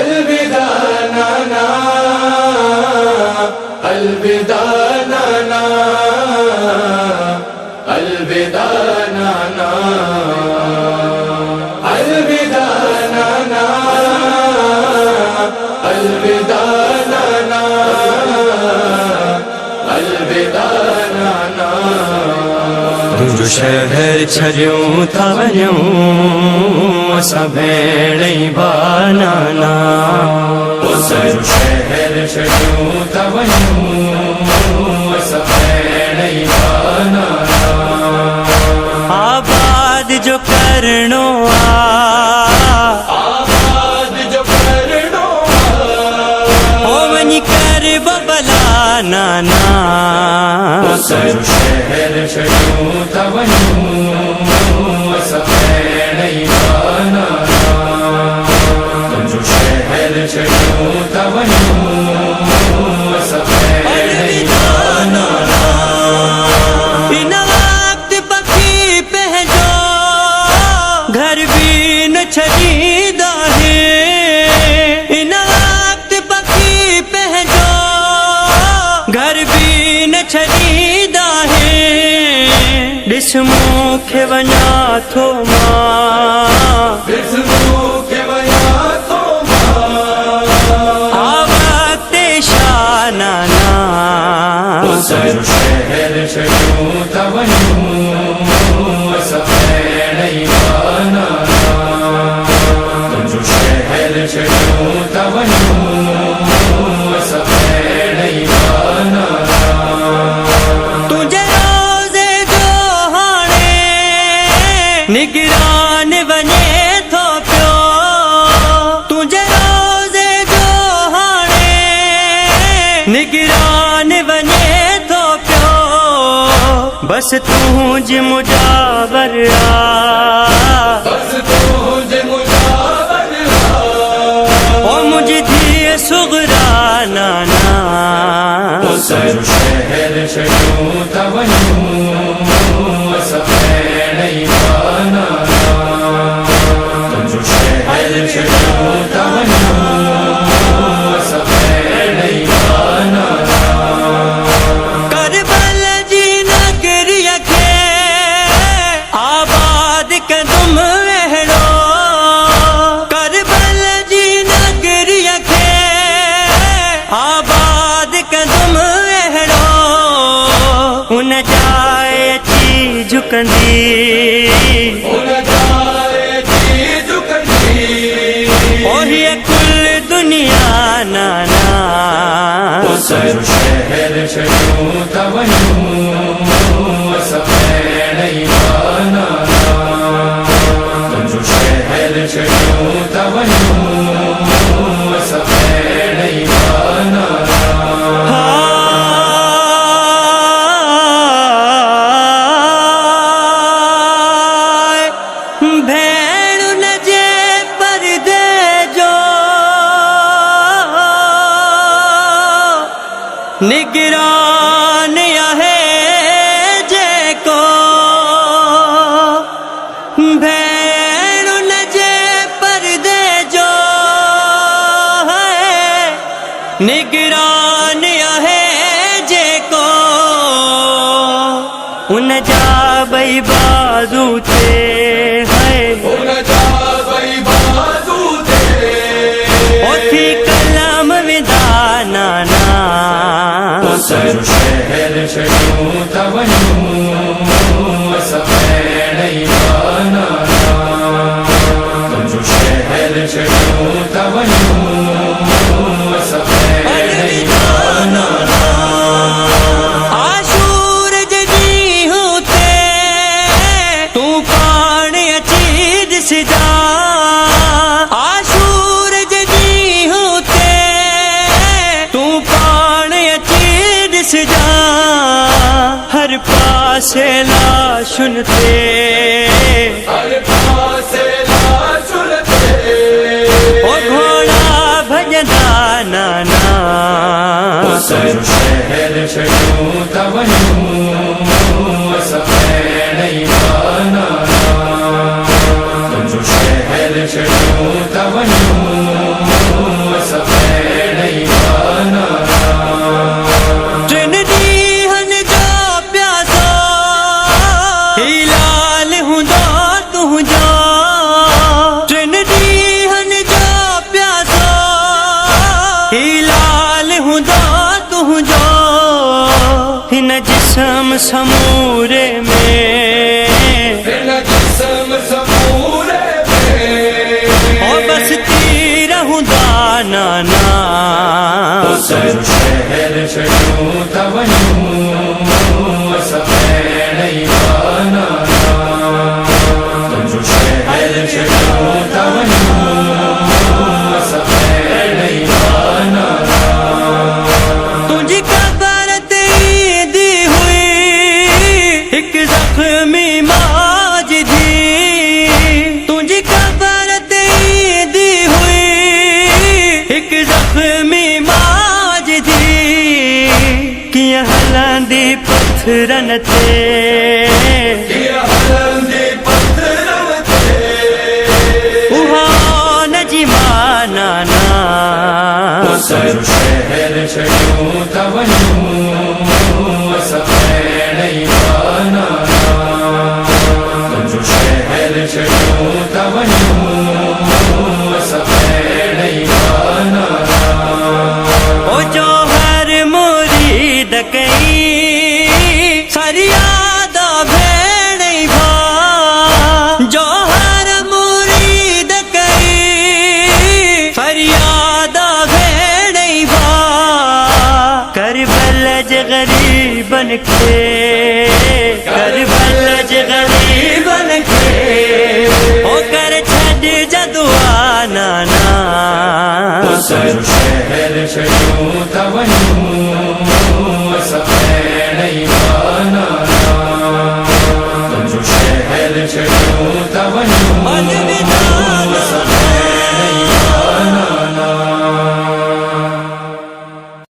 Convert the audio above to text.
अलविदा नाना, अलविदा नाना, अलविदा नाना, अलविदा नाना, अलविदा नाना, अलविदा नाना। तुंहिंजो शहर छॾियूं था वञूं असां भेण बानाना, तुंहिंजो शहर छॾियूं था वञूं असां भेण बानाना। आबाद जो करणो आबाद जो करणो ओ वञी कर बबला नाना। तुंहिंजो शहर छॾियूं था वञूं असां भेण बानाना। तुंहिंजो शहर छॾियूं था वञूं असां भेण बानाना। इन वक्त पखी पंहिंजो घर भी न छॾींदा है। इन वक्त पखी पंहिंजो घर भी न छॾींदा है। ॾिस मूंखे वञा थो मां, ॾिस मूंखे वञा थो मां, आवते शानाना। तुंहिंजो शहर छॾियूं था वञूं असां भेण बानाना। तुंहिंजो शहर छॾियूं था वञूं असां भेण बानाना। तुझे रोज़े जो हाणे निगरान वञे थो पियो। तुझे रोज़े जो हाणे निगरान वञे थो पियो। बस तुंहिंजी मुजावर बस तुंहिंजे मुजावर ओ मुंहिंजी धीअ सुगरा नाना। तुंहिंजो शहर छॾियूं था वञूं असां भेण बानाना। तुंहिंजो शहर छॾियूं था वञूं असां भेण बानाना। करबल जी नगरीअ खे आबाद कंदुम वेहड़ो। करबल जी नगरीअ खे आबाद कंदुम वेहड़ो। उन जाइ अची झुकंदी, उन जाइ जी झुकंदी, ओही कुल दुनिया नाना। तुंहिंजो शहर छॾियूं था वञूं असां भेण बानाना। तुंहिंजो शहर छॾियूं था वञूं असां भेण बानाना। भेण न जे परदे जो निगरान आहे जेको। भेण न जे परदे जो है निगरान आहे जेको। उन जा ॿई बाज़ू थे है उन जा ॿई बाज़ू ते ओथी कलम विधा नाना। तुंहिंजो शहर छॾियूं था वञूं असां भेण बानाना। तुंहिंजो शहर छॾियूं था वञूं असां भेण बानाना। आशूर जे ॾींहुं ते तूं पाण अची ॾिसजा। आशूर जे ॾींहुं ते तूं पाण अची ॾिसजा। हर पासे लाशुनि ते हर पासे लाशुन ते ओ घोड़ा भॼंदा नाना। तुंहिंजो शहर छॾियूं था वञूं असां भेण बानाना। तुंहिंजो शहर छॾियूं था वञूं समूरे में, फिर न जिस्म समूरे में, और बसती रहूं दाना ना। हुस्न शहर छड़ूं तवन्नू सफेद ईवाना, तुझो शहर छड़ूं तवन्नू सफेद ईवाना। तुझी कबर ते दी हुई एक जख्मी माज दी, तुझी कबर ते दी हुई एक जख्मी माज दी, किया हलांदी पत्थरन ते, किया हलंदे पत्थरन ते, उहा नजी माना ना। हुस्न शहर छड़ूं तवन्नू सफेद ईवाना, तुझो शहर छड़ूं तवन्नू सफेद ईवाना। ओ जो हर मुरीद कई फरियादा भेड़ भा, जो हर मुरीद कई फरियादा भेड़ भा, करबल ज गरीबन के, करबल ज गरीबन के, ओ कर छड़ जदुआ नाना। हुस्न शहर छड़ूं तवन्नू सफेद ईवाना, तुझो शहर छड़ूं तवन्नू